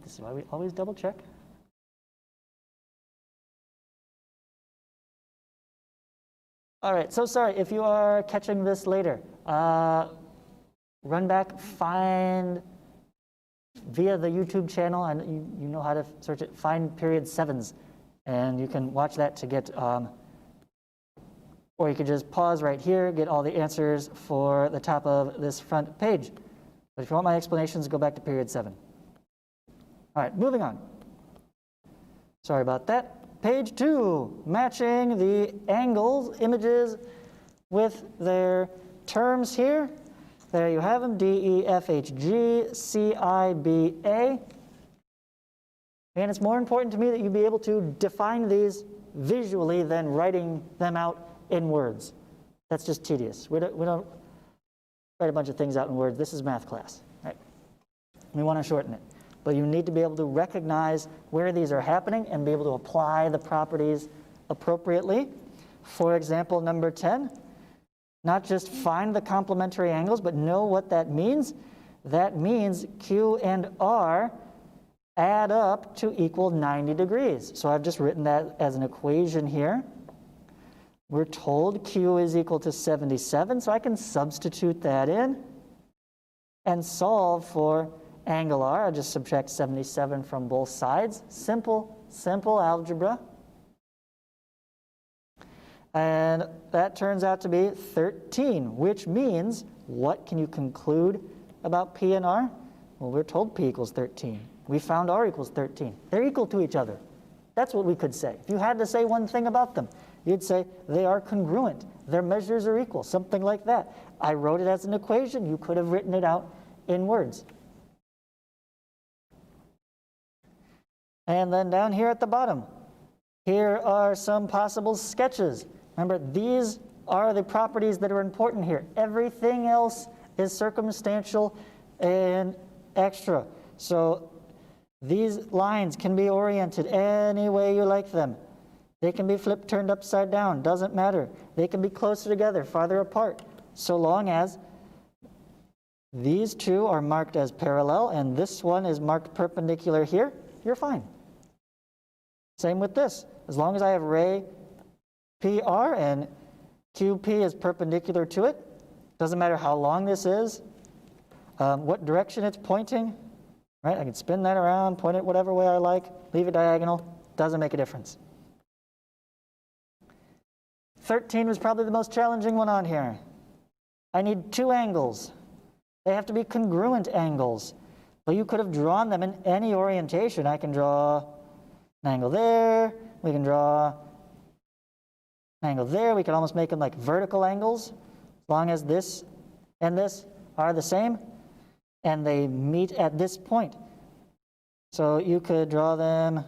This is why we always double check. All right, so sorry if you are catching this later. Run back, find via the YouTube channel, and you know how to search it, find period 7s, and you can watch that to get, or you can just pause right here, get all the answers for the top of this front page. But if you want my explanations, go back to period 7. All right, moving on. Sorry about that. Page 2, matching the angles, images with their terms here. There you have them, D, E, F, H, G, C, I, B, A. And it's more important to me that you be able to define these visually than writing them out in words. That's just tedious. We don't write a bunch of things out in words. This is math class, right? We want to shorten it. But you need to be able to recognize where these are happening and be able to apply the properties appropriately. For example, number 10, not just find the complementary angles, but know what that means. That means Q and R add up to equal 90 degrees. So I've just written that as an equation here. We're told Q is equal to 77, so I can substitute that in and solve for angle R. I'll just subtract 77 from both sides. Simple algebra. And that turns out to be 13, which means, what can you conclude about P and R? Well, we're told P equals 13. We found R equals 13. They're equal to each other. That's what we could say. If you had to say one thing about them, you'd say they are congruent. Their measures are equal, something like that. I wrote it as an equation. You could have written it out in words. And then down here at the bottom, here are some possible sketches. Remember, these are the properties that are important here. Everything else is circumstantial and extra. So these lines can be oriented any way you like them. They can be flipped, turned upside down, doesn't matter. They can be closer together, farther apart, so long as these two are marked as parallel and this one is marked perpendicular here, you're fine. Same with this. As long as I have ray PR and QP is perpendicular to it, doesn't matter how long this is, what direction it's pointing, right? I can spin that around, point it whatever way I like, leave it diagonal, doesn't make a difference. 13 was probably the most challenging one on here. I need two angles. They have to be congruent angles. Well, you could have drawn them in any orientation. I can draw an angle there, we can draw an angle there, we can almost make them like vertical angles, as long as this and this are the same, and they meet at this point. So you could draw them,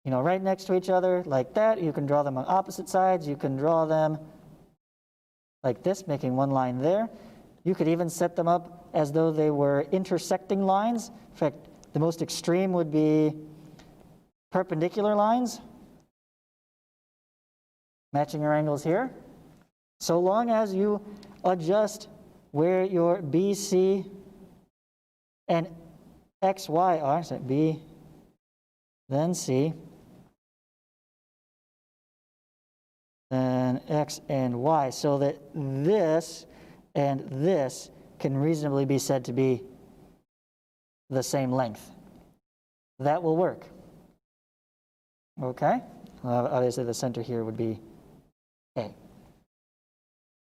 you know, right next to each other like that. You can draw them on opposite sides. You can draw them like this, making one line there. You could even set them up as though they were intersecting lines. In fact, the most extreme would be perpendicular lines, matching your angles here. So long as you adjust where your BC and XY are, so B, then C, then X and Y, so that this and this can reasonably be said to be the same length. That will work. Okay? Obviously the center here would be A.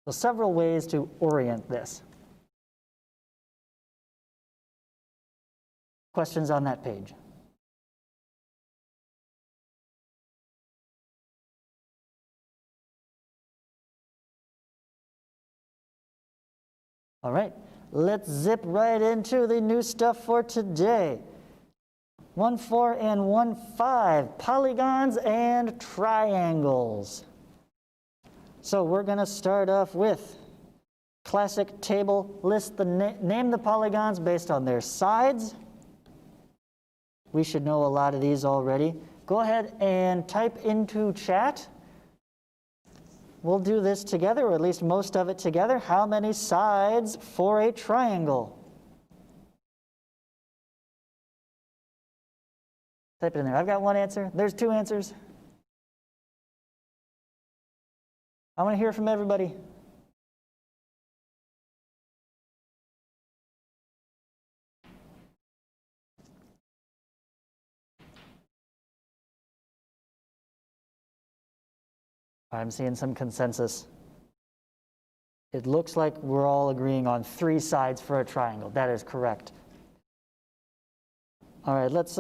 So several ways to orient this. Questions on that page? All right, let's zip right into the new stuff for today. 1.4 and 1.5, polygons and triangles. So we're going to start off with classic table, list the name the polygons based on their sides. We should know a lot of these already. Go ahead and type into chat. We'll do this together, or at least most of it together. How many sides for a triangle? Type it in there. I've got one answer. There's two answers. I want to hear from everybody. I'm seeing some consensus. It looks like we're all agreeing on 3 sides for a triangle. That is correct. All right, let's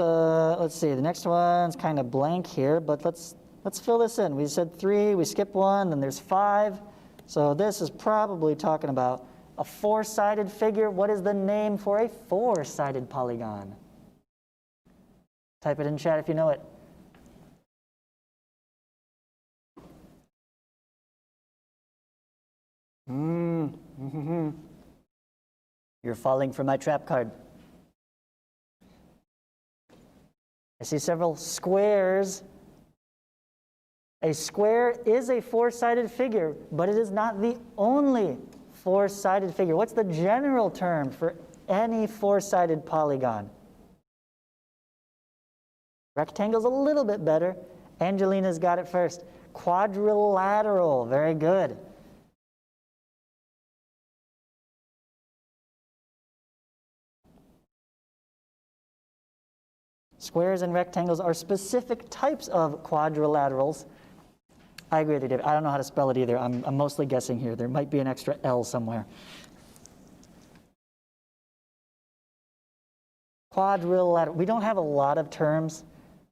see. The next one's kind of blank here, but let's fill this in. We said 3, we skipped 1, then there's 5. So this is probably talking about a 4-sided figure. What is the name for a 4-sided polygon? Type it in chat if you know it. You're falling for my trap card. I see several squares. A square is a 4-sided figure, but it is not the only 4-sided figure. What's the general term for any 4-sided polygon? Rectangle's a little bit better. Angelina's got it first. Quadrilateral, very good. Squares and rectangles are specific types of quadrilaterals. I agree with you, David. I don't know how to spell it either. I'm mostly guessing here. There might be an extra L somewhere. Quadrilateral. We don't have a lot of terms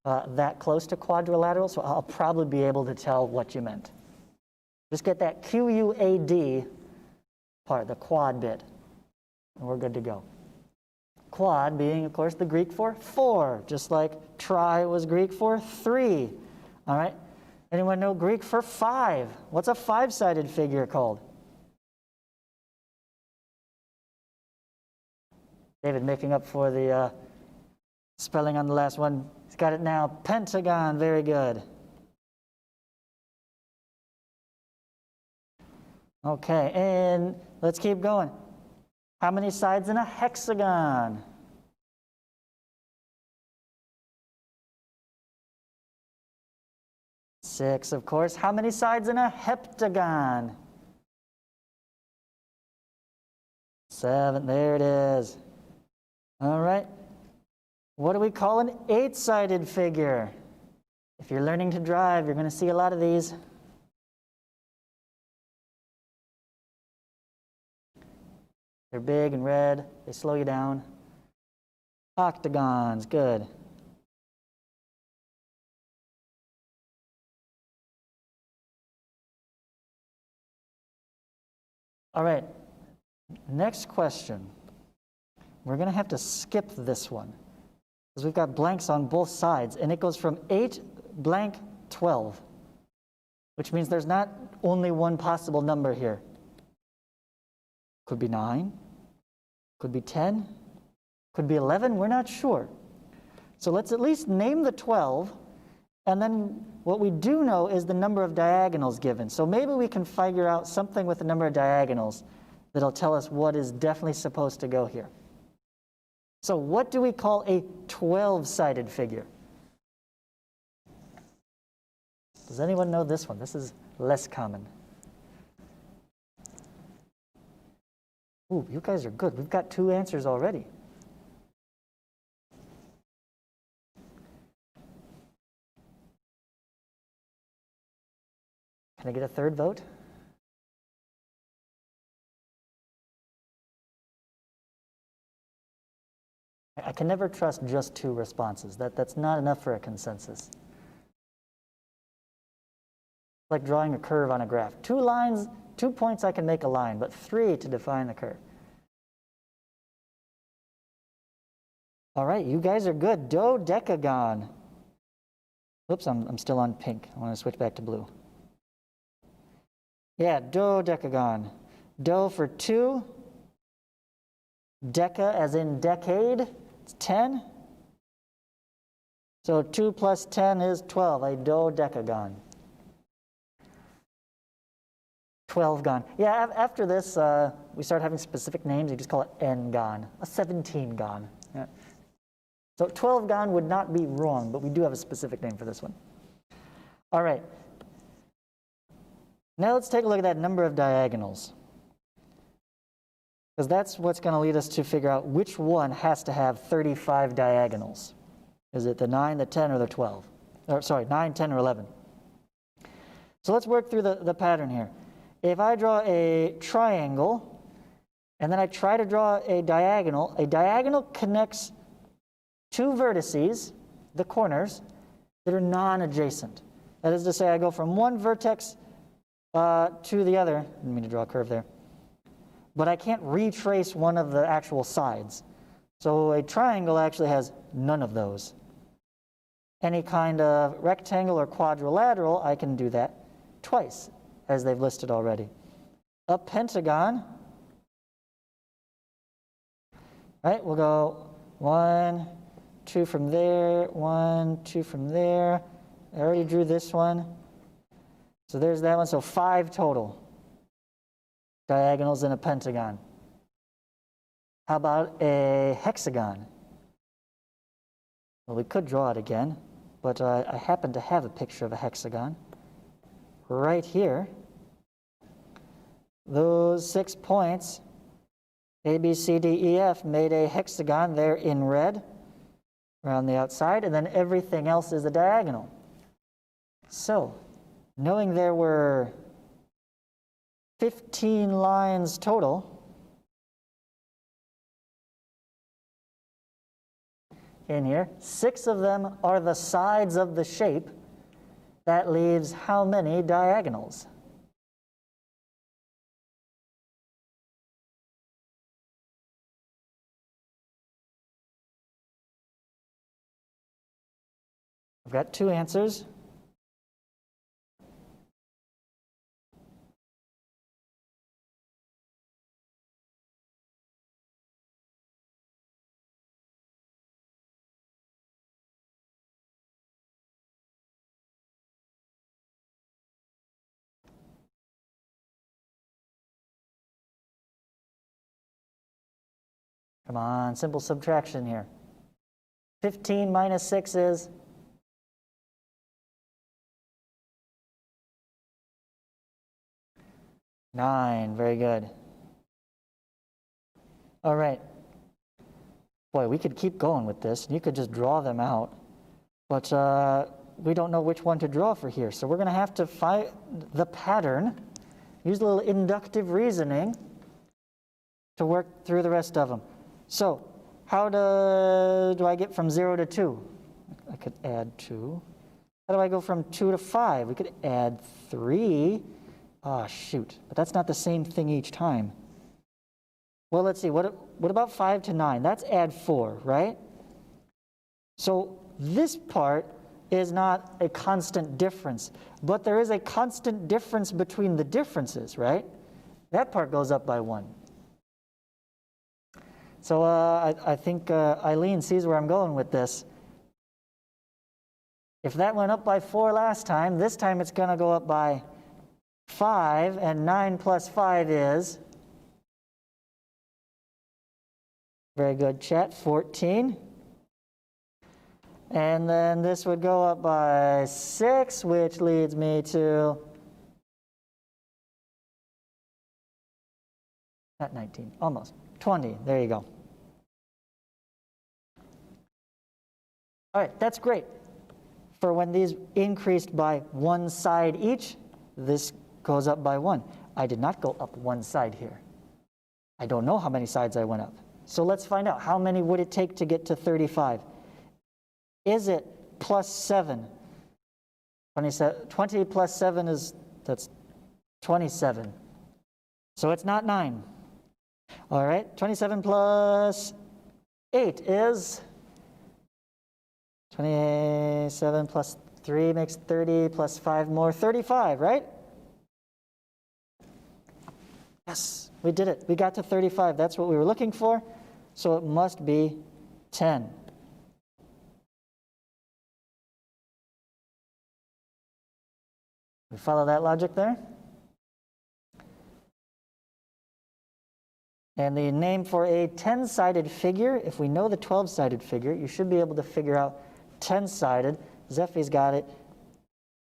that close to quadrilateral, so I'll probably be able to tell what you meant. Just get that Q-U-A-D part, the quad bit, and we're good to go. Quad being, of course, the Greek for 4, just like tri was Greek for 3. All right? Anyone know Greek for 5? What's a 5-sided figure called? David making up for the spelling on the last one. He's got it now. Pentagon, very good. Okay, and let's keep going. How many sides in a hexagon? 6, of course. How many sides in a heptagon? 7, there it is. All right. What do we call an 8-sided figure? If you're learning to drive, you're going to see a lot of these. They're big and red. They slow you down. Octagons, good. All right, next question. We're going to have to skip this one because we've got blanks on both sides, and it goes from 8 blank 12, which means there's not only one possible number here. Could be 9, could be 10, could be 11, we're not sure. So let's at least name the 12, and then what we do know is the number of diagonals given. So maybe we can figure out something with the number of diagonals that'll tell us what is definitely supposed to go here. So what do we call a 12-sided figure? Does anyone know this one? This is less common. Ooh, you guys are good. We've got 2 answers already. Can I get a third vote? I can never trust just 2 responses. That's not enough for a consensus. Like drawing a curve on a graph. 2 lines, 2 points I can make a line, but 3 to define the curve. All right, you guys are good. Dodecagon. Oops, I'm still on pink. I want to switch back to blue. Yeah, dodecagon. Do for 2. Deca as in decade. It's 10. So 2 plus 10 is 12, a dodecagon. 12gon. Yeah, after this, we start having specific names. You just call it n-gon, a 17gon. Yeah. So 12gon would not be wrong, but we do have a specific name for this one. All right. Now let's take a look at that number of diagonals, because that's what's going to lead us to figure out which one has to have 35 diagonals. Is it the 9, the 10, or the 12? Or, sorry, 9, 10, or 11. So let's work through the pattern here. If I draw a triangle, and then I try to draw a diagonal connects two vertices, the corners, that are non-adjacent. That is to say, I go from one vertex to the other. I didn't mean to draw a curve there. But I can't retrace one of the actual sides. So a triangle actually has none of those. Any kind of rectangle or quadrilateral, I can do that twice, as they've listed already. A pentagon, right? We'll go 1, 2 from there, 1, 2 from there. I already drew this one. So there's that one. So 5 total diagonals in a pentagon. How about a hexagon? Well, we could draw it again, but I happen to have a picture of a hexagon right here. Those 6 points, A, B, C, D, E, F, made a hexagon there in red around the outside, and then everything else is a diagonal. So, knowing there were 15 lines total, in here, 6 of them are the sides of the shape. That leaves how many diagonals? I've got 2 answers. Come on, simple subtraction here. 15 minus 6 is 9. Very good. All right. Boy, we could keep going with this. You could just draw them out. But we don't know which one to draw for here. So we're going to have to find the pattern, use a little inductive reasoning to work through the rest of them. So how do I get from 0 to 2? I could add 2. How do I go from 2 to 5? We could add 3. Ah, shoot. But that's not the same thing each time. Well, let's see. What about 5 to 9? That's add 4, right? So this part is not a constant difference, but there is a constant difference between the differences, right? That part goes up by 1. So I think Eileen sees where I'm going with this. If that went up by 4 last time, this time it's going to go up by 5, and 9 plus 5 is, very good chat, 14. And then this would go up by 6, which leads me to, not 19, almost, 20. There you go. All right, that's great. For when these increased by 1 side each, this goes up by 1. I did not go up 1 side here. I don't know how many sides I went up. So let's find out. How many would it take to get to 35? Is it plus 7? 20 plus 7 is, that's 27. So it's not 9. All right, 27 plus 8 is 27 plus 3 makes 30, plus 5 more, 35, right? Yes, we did it. We got to 35. That's what we were looking for. So it must be 10. We follow that logic there? And the name for a 10-sided figure, if we know the 12-sided figure, you should be able to figure out 10-sided. Zephy's got it.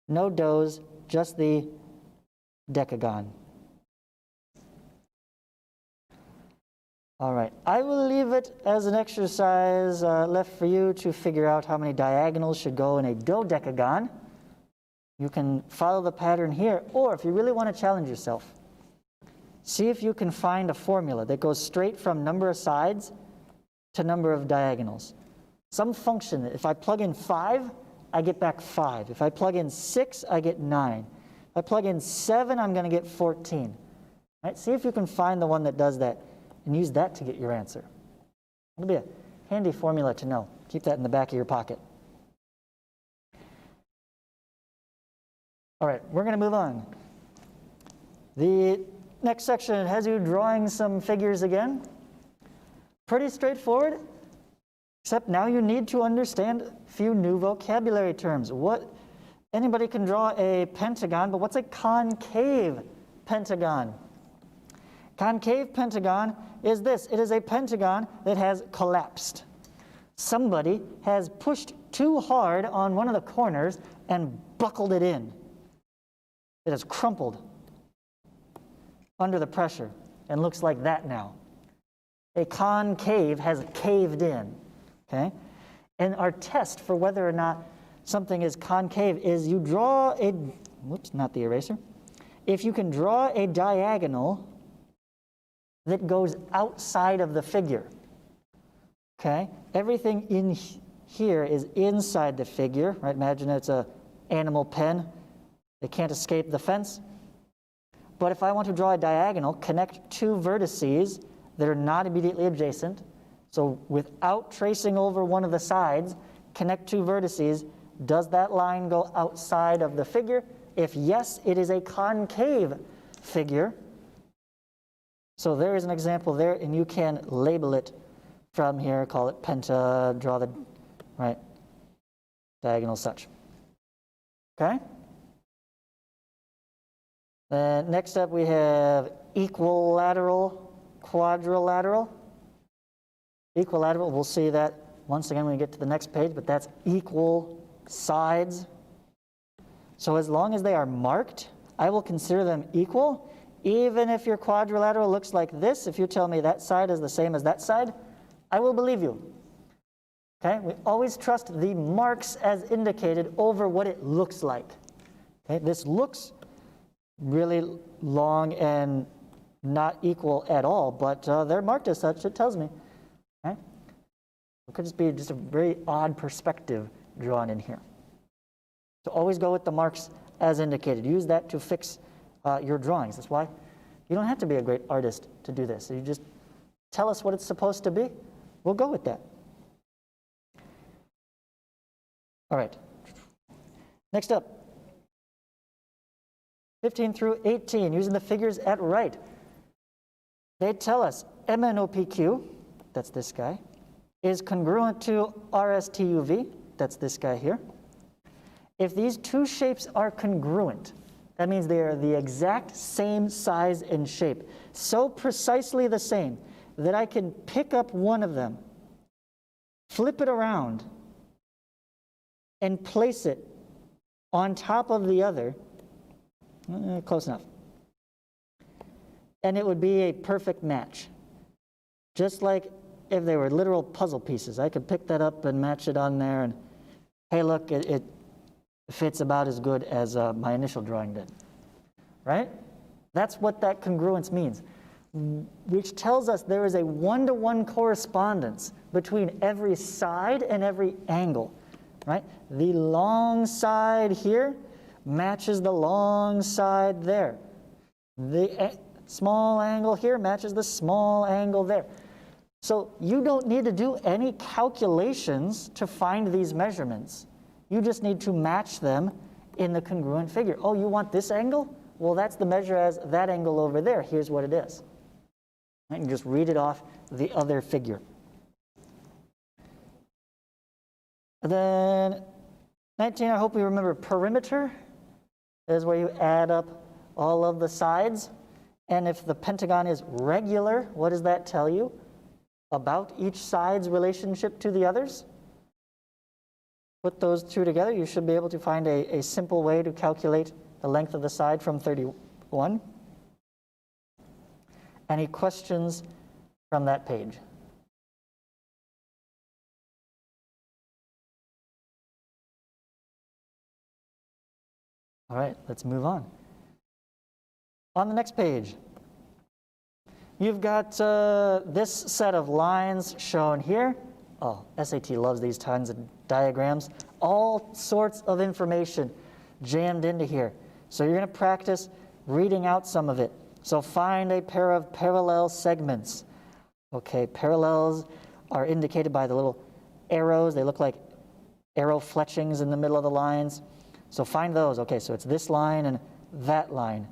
No does, just the decagon. All right, I will leave it as an exercise left for you to figure out how many diagonals should go in a dodecagon. You can follow the pattern here, or if you really want to challenge yourself, see if you can find a formula that goes straight from number of sides to number of diagonals. Some function that if I plug in 5, I get back 5. If I plug in 6, I get 9. If I plug in 7, I'm going to get 14. Right? See if you can find the one that does that and use that to get your answer. It'll be a handy formula to know. Keep that in the back of your pocket. All right, we're going to move on. The next section has you drawing some figures again. Pretty straightforward, except now you need to understand a few new vocabulary terms. Anybody can draw a pentagon, but what's a concave pentagon? Concave pentagon is this. It is a pentagon that has collapsed. Somebody has pushed too hard on one of the corners and buckled it in. It has crumpled under the pressure and looks like that now. A concave has caved in, okay? And our test for whether or not something is concave is you draw a, whoops, not the eraser. If you can draw a diagonal that goes outside of the figure, okay? Everything in here is inside the figure, right? Imagine it's an animal pen. They can't escape the fence. But if I want to draw a diagonal, connect two vertices that are not immediately adjacent, so without tracing over one of the sides, connect two vertices, does that line go outside of the figure? If yes, it is a concave figure. So there is an example there, and you can label it from here, call it penta, draw the right diagonal such. Okay? Then next up we have equilateral quadrilateral. Equilateral, we'll see that once again when we get to the next page, but that's equal sides. So as long as they are marked, I will consider them equal. Even if your quadrilateral looks like this, if you tell me that side is the same as that side, I will believe you. Okay? We always trust the marks as indicated over what it looks like. Okay? This looks really long and not equal at all, but they're marked as such, it tells me. Okay? It could just be just a very odd perspective drawn in here. So always go with the marks as indicated. Use that to fix your drawings. That's why you don't have to be a great artist to do this. You just tell us what it's supposed to be. We'll go with that. All right. Next up, 15 through 18, using the figures at right. They tell us MNOPQ, that's this guy, is congruent to RSTUV, that's this guy here. If these two shapes are congruent, that means they are the exact same size and shape, so precisely the same that I can pick up one of them, flip it around, and place it on top of the other. Close enough. And it would be a perfect match. Just like if they were literal puzzle pieces. I could pick that up and match it on there and, hey, look, it fits about as good as my initial drawing did. Right? That's what that congruence means, which tells us there is a one-to-one correspondence between every side and every angle. Right? The long side here matches the long side there. The small angle here matches the small angle there. So you don't need to do any calculations to find these measurements. You just need to match them in the congruent figure. Oh, you want this angle? Well, that's the measure as that angle over there. Here's what it is. Right? And just read it off the other figure. And then 19, I hope we remember perimeter is where you add up all of the sides. And if the pentagon is regular, what does that tell you about each side's relationship to the others? Put those two together, you should be able to find a simple way to calculate the length of the side from 31. Any questions from that page? All right, let's move on. On the next page, you've got this set of lines shown here. Oh, SAT loves these kinds of diagrams. All sorts of information jammed into here. So you're going to practice reading out some of it. So find a pair of parallel segments. Okay, parallels are indicated by the little arrows. They look like arrow fletchings in the middle of the lines. So find those. Okay, so it's this line and that line.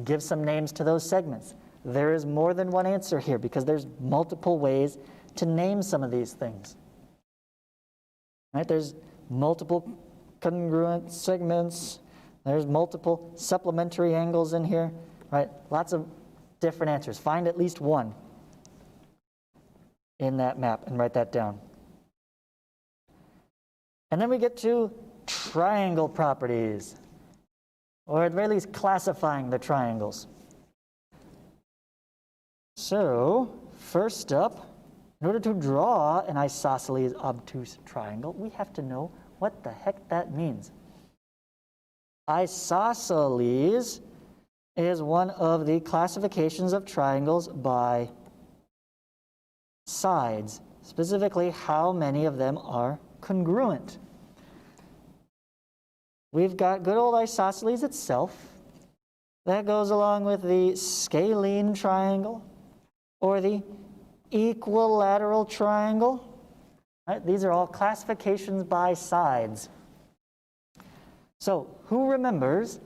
Give some names to those segments. There is more than one answer here because there's multiple ways to name some of these things. Right? There's multiple congruent segments. There's multiple supplementary angles in here. Right? Lots of different answers. Find at least one in that map and write that down. And then we get to triangle properties, or at the very least classifying the triangles. So first up, in order to draw an isosceles obtuse triangle, we have to know what the heck that means. Isosceles is one of the classifications of triangles by sides, specifically how many of them are congruent. We've got good old isosceles itself. That goes along with the scalene triangle or the equilateral triangle. Right? These are all classifications by sides. So who remembers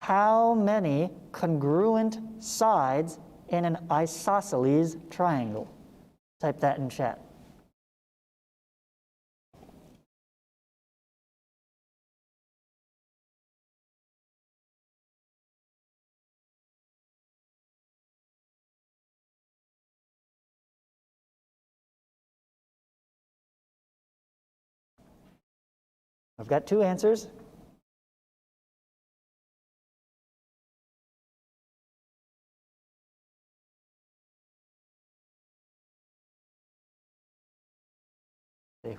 how many congruent sides in an isosceles triangle? Type that in chat. I've got two answers.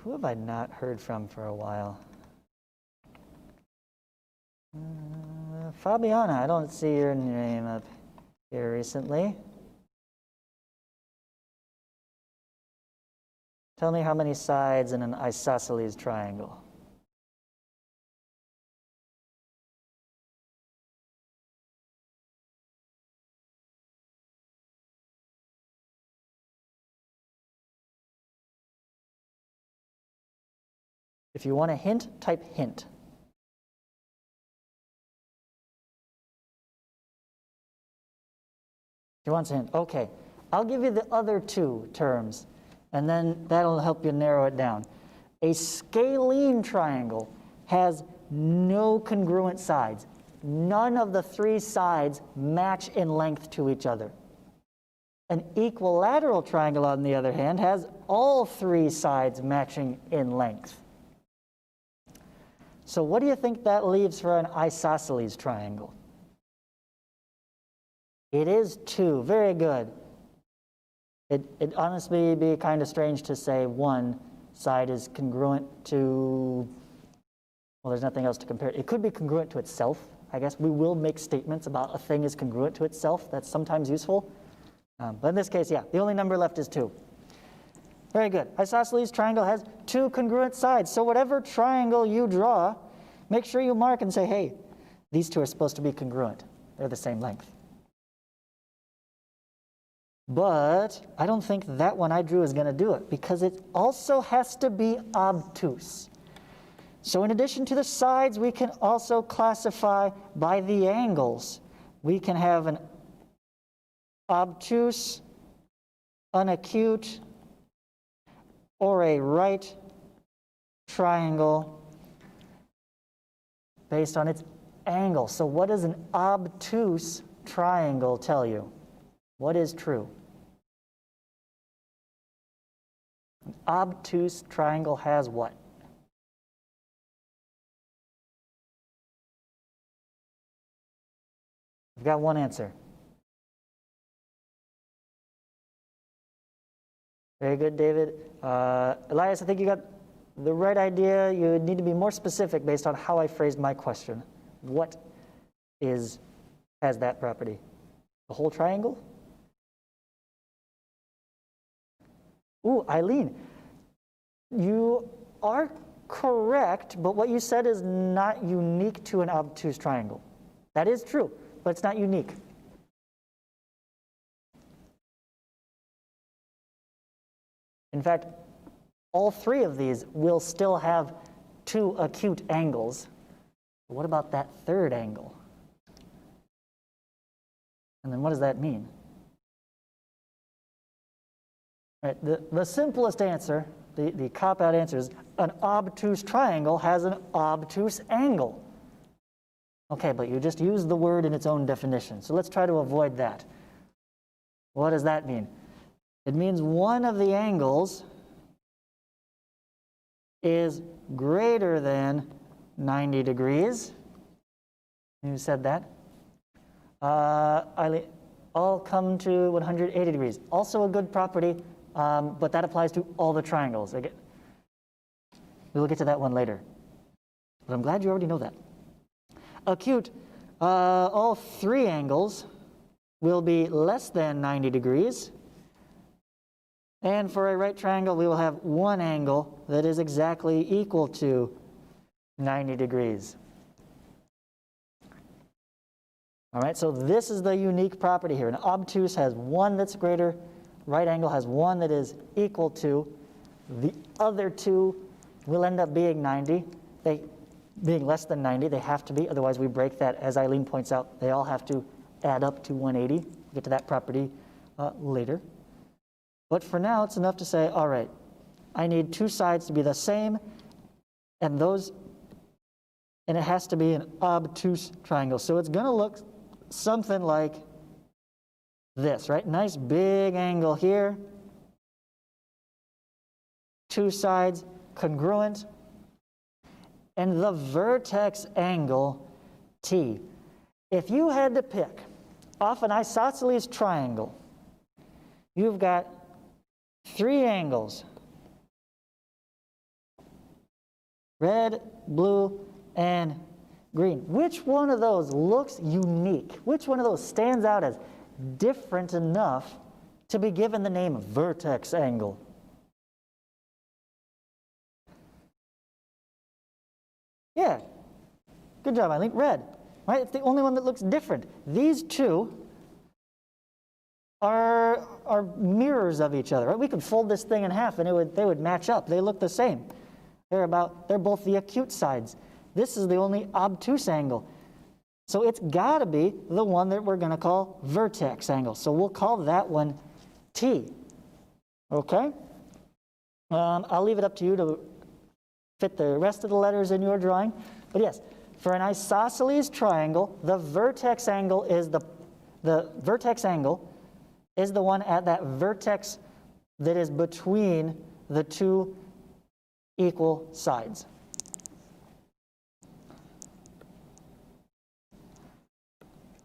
Who have I not heard from for a while? Fabiana, I don't see your name up here recently. Tell me how many sides in an isosceles triangle. If you want a hint, type hint. He wants a hint. Okay, I'll give you the other two terms, and then that'll help you narrow it down. A scalene triangle has no congruent sides. None of the three sides match in length to each other. An equilateral triangle, on the other hand, has all three sides matching in length. So what do you think that leaves for an isosceles triangle? It is two. Very good. It'd honestly be kind of strange to say one side is congruent to, well, there's nothing else to compare. It could be congruent to itself. I guess we will make statements about a thing is congruent to itself. That's sometimes useful. But in this case, yeah, the only number left is two. Very good. Isosceles triangle has two congruent sides. So whatever triangle you draw, make sure you mark and say, hey, these two are supposed to be congruent. They're the same length. But I don't think that one I drew is going to do it because it also has to be obtuse. So in addition to the sides, we can also classify by the angles. We can have an obtuse, an acute, or a right triangle based on its angle. So what is an obtuse triangle tell you? What is true? An obtuse triangle has what? I've got one answer. Very good, David. Elias, I think you got the right idea. You need to be more specific based on how I phrased my question. What has that property? The whole triangle? Ooh, Eileen, you are correct, but what you said is not unique to an obtuse triangle. That is true, but it's not unique. In fact, all three of these will still have two acute angles. What about that third angle? And then what does that mean? Right, the simplest answer, the cop-out answer is an obtuse triangle has an obtuse angle. Okay, but you just used the word in its own definition, so let's try to avoid that. What does that mean? It means one of the angles is greater than 90 degrees. You said that. All come to 180 degrees. Also a good property, but that applies to all the triangles. We'll get to that one later. But I'm glad you already know that. Acute, all three angles will be less than 90 degrees. And for a right triangle, we will have one angle that is exactly equal to 90 degrees. All right, so this is the unique property here. An obtuse has one that's greater, right angle has one that is equal to. The other two will end up being 90. Being less than 90, they have to be, otherwise we break that. As Eileen points out, they all have to add up to 180. We'll get to that property later. But for now, it's enough to say, all right, I need two sides to be the same, and it has to be an obtuse triangle. So it's going to look something like this, right? Nice big angle here. Two sides congruent. And the vertex angle, T. If you had to pick off an isosceles triangle, you've got three angles, red, blue, and green. Which one of those looks unique? Which one of those stands out as different enough to be given the name vertex angle? Yeah, good job, Eileen. Red, right? It's the only one that looks different. These two are mirrors of each other, right? We could fold this thing in half and they would match up. They look the same. They're both the acute sides. This is the only obtuse angle. So it's got to be the one that we're going to call vertex angle. So we'll call that one T. Okay? I'll leave it up to you to fit the rest of the letters in your drawing. But yes, for an isosceles triangle, the vertex angle is the one at that vertex that is between the two equal sides.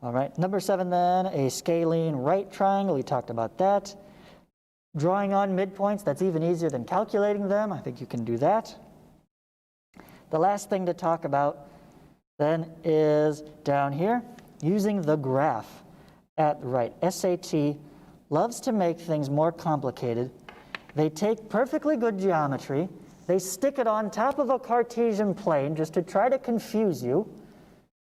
All right, number 7 then, a scalene right triangle. We talked about that. Drawing on midpoints, that's even easier than calculating them. I think you can do that. The last thing to talk about then is down here, using the graph at the right. SAT loves to make things more complicated. They take perfectly good geometry, they stick it on top of a Cartesian plane just to try to confuse you,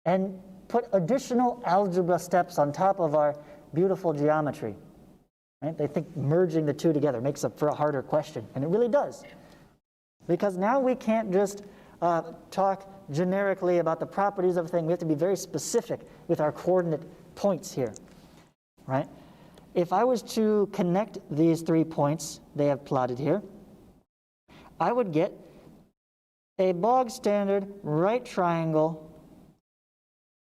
and put additional algebra steps on top of our beautiful geometry. Right? They think merging the two together makes up for a harder question, and it really does. Because now we can't just talk generically about the properties of a thing. We have to be very specific with our coordinate points here. Right? If I was to connect these 3 points they have plotted here, I would get a bog standard right triangle.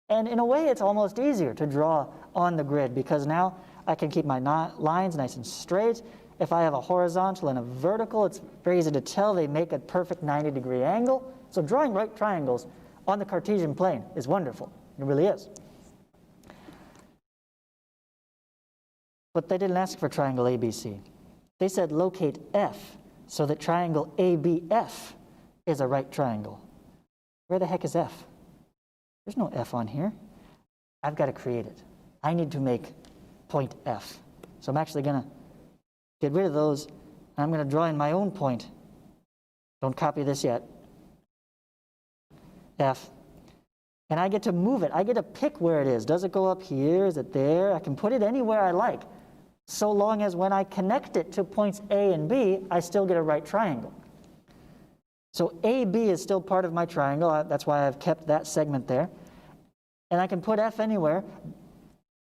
And in a way, it's almost easier to draw on the grid, because now I can keep my lines nice and straight. If I have a horizontal and a vertical, it's very easy to tell they make a perfect 90-degree angle. So drawing right triangles on the Cartesian plane is wonderful. It really is. But they didn't ask for triangle ABC. They said locate F so that triangle ABF is a right triangle. Where the heck is F? There's no F on here. I've got to create it. I need to make point F. So I'm actually going to get rid of those, and I'm going to draw in my own point. Don't copy this yet. F. And I get to move it. I get to pick where it is. Does it go up here? Is it there? I can put it anywhere I like, so long as when I connect it to points A and B, I still get a right triangle. So AB is still part of my triangle. That's why I've kept that segment there. And I can put F anywhere.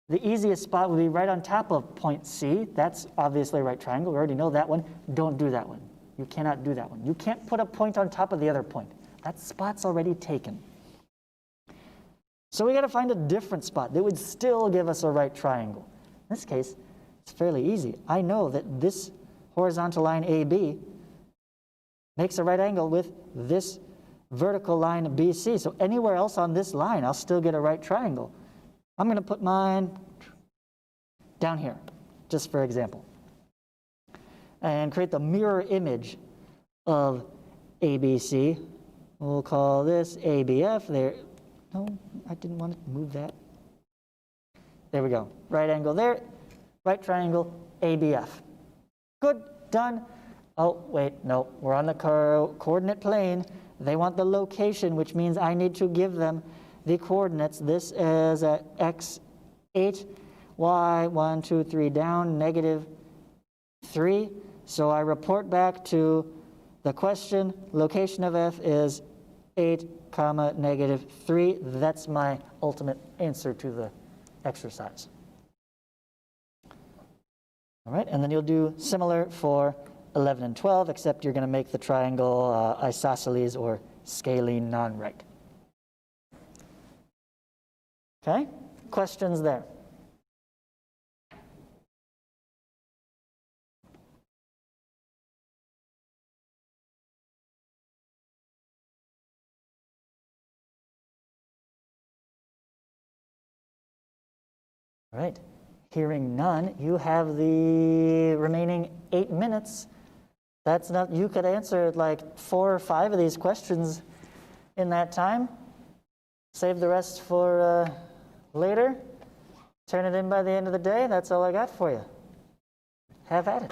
The easiest spot would be right on top of point C. That's obviously a right triangle. We already know that one. Don't do that one. You cannot do that one. You can't put a point on top of the other point. That spot's already taken. So we got to find a different spot that would still give us a right triangle. In this case, it's fairly easy. I know that this horizontal line AB makes a right angle with this vertical line BC. So anywhere else on this line, I'll still get a right triangle. I'm going to put mine down here, just for example, and create the mirror image of ABC. We'll call this ABF. There. No, I didn't want to move that. There we go. Right angle there, right triangle, ABF. Good, done. Oh, wait, no, we're on the coordinate plane. They want the location, which means I need to give them the coordinates. This is x8, y 1, 2, 3 down, -3. So I report back to the question. Location of f is 8, -3. That's my ultimate answer to the exercise. All right, and then you'll do similar for 11 and 12, except you're going to make the triangle isosceles or scalene non-right. Okay, questions there? All right, hearing none, you have the remaining 8 minutes. That's not, you could answer like 4 or 5 of these questions in that time. Save the rest for later. Turn it in by the end of the day. That's all I got for you. Have at it.